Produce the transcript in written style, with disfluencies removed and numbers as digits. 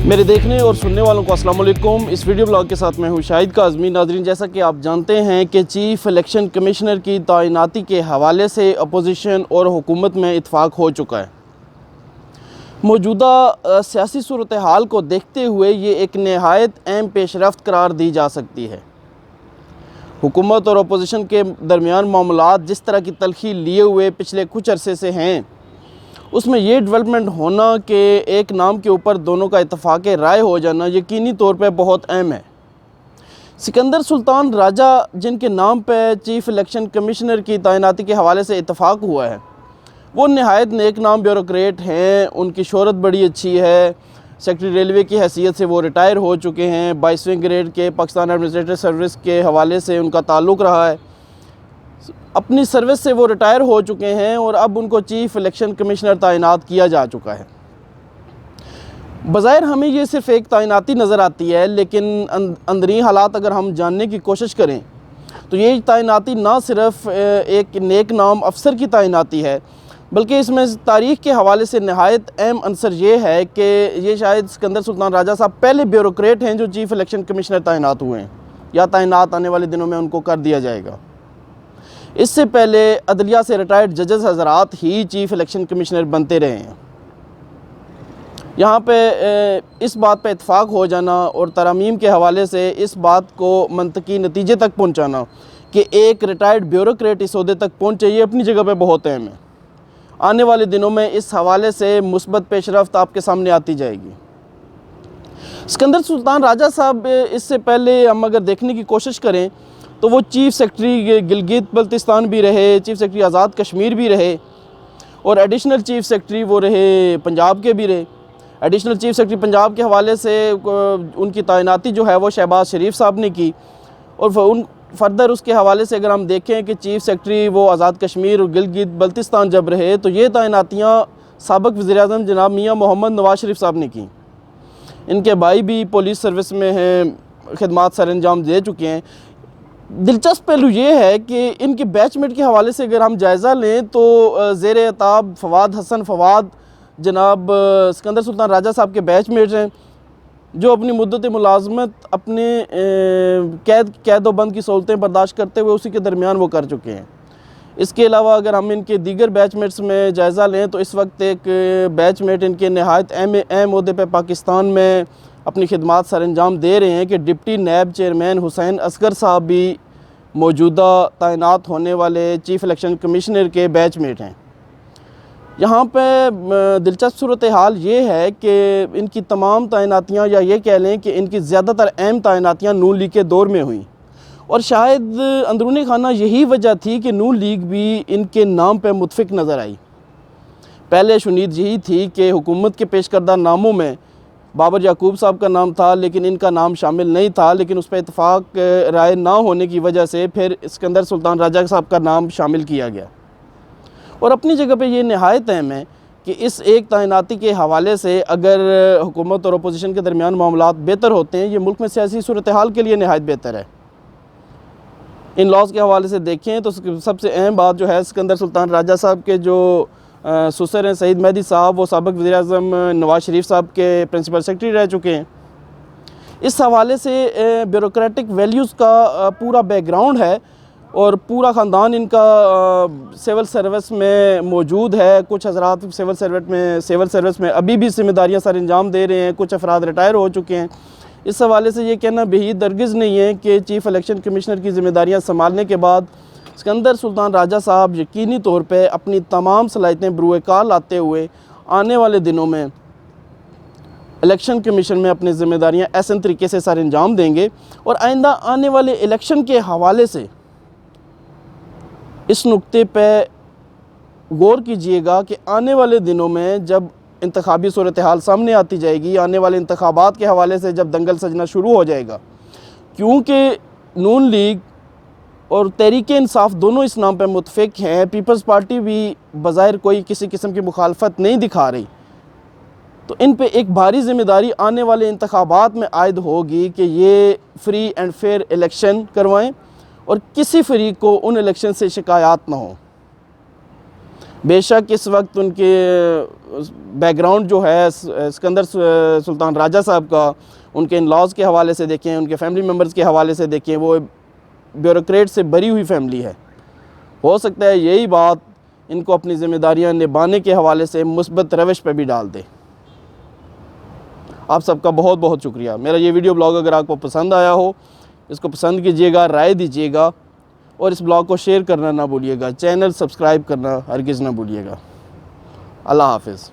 मेरे देखने और सुनने वालों को अस्सलाम वालेकुम। इस वीडियो ब्लॉग के साथ मैं हूं शाहिद काज़मी। नाज़रीन, जैसा कि आप जानते हैं कि चीफ़ इलेक्शन कमिश्नर की तैनाती के हवाले से अपोजिशन और हुकूमत में इत्फाक हो चुका है। मौजूदा सियासी सूरत हाल को देखते हुए ये एक नहायत अहम पेशरफ्त करार दी जा सकती है। हुकूमत और अपोजिशन के दरमियान मामलात जिस तरह की तलखी लिए हुए पिछले कुछ अरसे से हैं, उसमें ये डेवलपमेंट होना कि एक नाम के ऊपर दोनों का इत्तफाक राय हो जाना यकीनी तौर पे बहुत अहम है। सिकंदर सुल्तान राजा, जिनके नाम पे चीफ़ इलेक्शन कमिश्नर की तैनाती के हवाले से इत्तफाक हुआ है, वो नहायत नेक नाम ब्यूरोक्रेट हैं। उनकी शोहरत बड़ी अच्छी है। सेक्रेटरी रेलवे की हैसियत से वो रिटायर हो चुके हैं। 22वें ग्रेड के पाकिस्तान एडमिनिस्ट्रेटिव सर्विस के हवाले से उनका ताल्लुक़ रहा है। अपनी सर्विस से वो रिटायर हो चुके हैं और अब उनको चीफ़ इलेक्शन कमिश्नर तैनात किया जा चुका है। बज़ाहिर हमें ये सिर्फ़ एक तैनाती नज़र आती है, लेकिन अंदरूनी हालात अगर हम जानने की कोशिश करें तो ये तैनाती ना सिर्फ़ एक नेक नाम अफसर की तैनाती है, बल्कि इसमें तारीख़ के हवाले से नहायत अहम अंसर ये है कि ये शायद सिकंदर सुल्तान राजा साहब पहले ब्यूरोक्रेट हैं जो चीफ़ इलेक्शन कमिश्नर तैनात हुए हैं, या तैनात आने वाले दिनों में उनको कर दिया जाएगा। इससे पहले अदलिया से रिटायर्ड जजेस हज़रात ही चीफ़ इलेक्शन कमिश्नर बनते रहे हैं। यहाँ पे इस बात पे इत्फाक हो जाना और तरमीम के हवाले से इस बात को मंतकी नतीजे तक पहुँचाना कि एक रिटायर्ड ब्यूरोक्रेट इस ओहदे तक पहुँचे, ये अपनी जगह पे बहुत अहम है। आने वाले दिनों में इस हवाले से मुस्बत पेशरफ्त आपके सामने आती जाएगी। सिकंदर सुल्तान राजा साहब, इससे पहले हम अगर देखने की कोशिश करें तो वो चीफ़ सेक्रेटरी गिलगित बल्तिस्तान भी रहे, चीफ़ सेक्रेटरी आज़ाद कश्मीर भी रहे और एडिशनल चीफ़ सेक्रेटरी वो रहे पंजाब के भी रहे। एडिशनल चीफ़ सेक्रेटरी पंजाब के हवाले से उनकी तैनाती जो है वो शहबाज शरीफ साहब ने की। और फर्दर उसके हवाले से अगर हम देखें कि चीफ़ सेक्रेटरी वो आज़ाद कश्मीर और गिलगित बल्तिस्तान जब रहे, तो ये तैनातियाँ साबिक़ वज़ीर-ए-आज़म जनाब मियाँ मोहम्मद नवाज शरीफ साहब ने की। इनके भाई भी पुलिस सर्विस में हैं, खिदमात सर अंजाम दे चुके हैं। दिलचस्प पहलू ये है कि इनके बैचमेट के हवाले से अगर हम जायज़ा लें तो ज़ेरे अताब फवाद हसन फवाद जनाब सिकंदर सुल्तान राजा साहब के बैचमेट हैं, जो अपनी मुद्दत मुलाजमत अपने कैद व बंद की सहूलतें बर्दाश्त करते हुए उसी के दरमियान वो कर चुके हैं। इसके अलावा अगर हम इनके दीगर बैचमेट्स में जायज़ा लें तो इस वक्त एक बैचमेट इनके नहायत अहम ओहदे पर पाकिस्तान में अपनी खिदमात सर अंजाम दे रहे हैं कि डिप्टी नैब चेयरमैन हुसैन असगर साहब भी मौजूदा तैनात होने वाले चीफ़ इलेक्शन कमिश्नर के बैचमेट हैं। यहाँ पे दिलचस्प सूरत हाल ये है कि इनकी तमाम तैनातियाँ, या ये कह लें कि इनकी ज़्यादातर अहम तैनातियाँ नून लीग के दौर में हुई, और शायद अंदरूनी खाना यही वजह थी कि नून लीग भी इनके नाम पर मुतफिक नज़र आई। पहले शुनीद यही थी कि हुकूमत के पेश करदा नामों में बाबर याकूब साहब का नाम था, लेकिन इनका नाम शामिल नहीं था, लेकिन उस पर इत्तफाक राय ना होने की वजह से फिर सिकंदर सुल्तान राजा साहब का नाम शामिल किया गया। और अपनी जगह पे ये नहायत अहम है कि इस एक तैनाती के हवाले से अगर हुकूमत और अपोजिशन के दरमियान मामलात बेहतर होते हैं, ये मुल्क में सियासी सूरत हाल के लिए नहायत बेहतर है। इन लॉज के हवाले से देखें तो सबसे अहम बात जो है, सिकंदर सुल्तान राजा साहब के जो ससुर हैं सईद मेहदी साहब, वो साबिक़ वज़ीर-ए-आज़म नवाज शरीफ साहब के प्रिंसिपल सेक्रेटरी रह चुके हैं। इस हवाले से ब्यूरोक्रेटिक वैल्यूज़ का पूरा बैकग्राउंड है और पूरा ख़ानदान इनका सिविल सर्विस में मौजूद है। कुछ हज़रात सिविल सर्विस में अभी भी ज़िम्मेदारियाँ सर अंजाम दे रहे हैं, कुछ अफराद रिटायर हो चुके हैं। इस हवाले से ये कहना बेहद दरगिज़ नहीं है कि चीफ़ इलेक्शन कमिश्नर की ज़िम्मेदारियाँ संभालने के बाद सिकंदर सुल्तान राजा साहब यकीनी तौर पे अपनी तमाम सलाहियतें बरूए कार लाते हुए आने वाले दिनों में इलेक्शन कमीशन में अपनी ज़िम्मेदारियां ऐसे तरीके से सर अंजाम देंगे। और आइंदा आने वाले इलेक्शन के हवाले से इस नुक्ते पे गौर कीजिएगा कि आने वाले दिनों में जब इंतखाबी सूरत हाल सामने आती जाएगी, आने वाले इंतखाबात के हवाले से जब दंगल सजना शुरू हो जाएगा, क्योंकि नून लीग और तहरीक इंसाफ दोनों इस नाम पर मुतफिक हैं, पीपल्स पार्टी भी बज़ाहिर कोई किसी किस्म की मुखालफत नहीं दिखा रही, तो इन पे एक भारी ज़िम्मेदारी आने वाले इंतखाबात में आयद होगी कि ये फ्री एंड फेयर इलेक्शन करवाएं और किसी फरीक को उन इलेक्शन से शिकायत ना हो। बेशक इस वक्त उनके बैकग्राउंड जो है सिकंदर सुल्तान राजा साहब का, उनके इन लॉज के हवाले से देखें, उनके फैमिली मेम्बर्स के हवाले से देखें, वो ब्यूरोक्रेट से भरी हुई फैमिली है। हो सकता है यही बात इनको अपनी ज़िम्मेदारियां निभाने के हवाले से मुस्बत रवश पर भी डाल दे। आप सबका बहुत बहुत शुक्रिया। मेरा ये वीडियो ब्लॉग अगर आपको पसंद आया हो, इसको पसंद कीजिएगा, राय दीजिएगा और इस ब्लॉग को शेयर करना ना भूलिएगा। चैनल सब्सक्राइब करना हरगिज़ ना भूलिएगा। अल्लाह हाफ़िज़।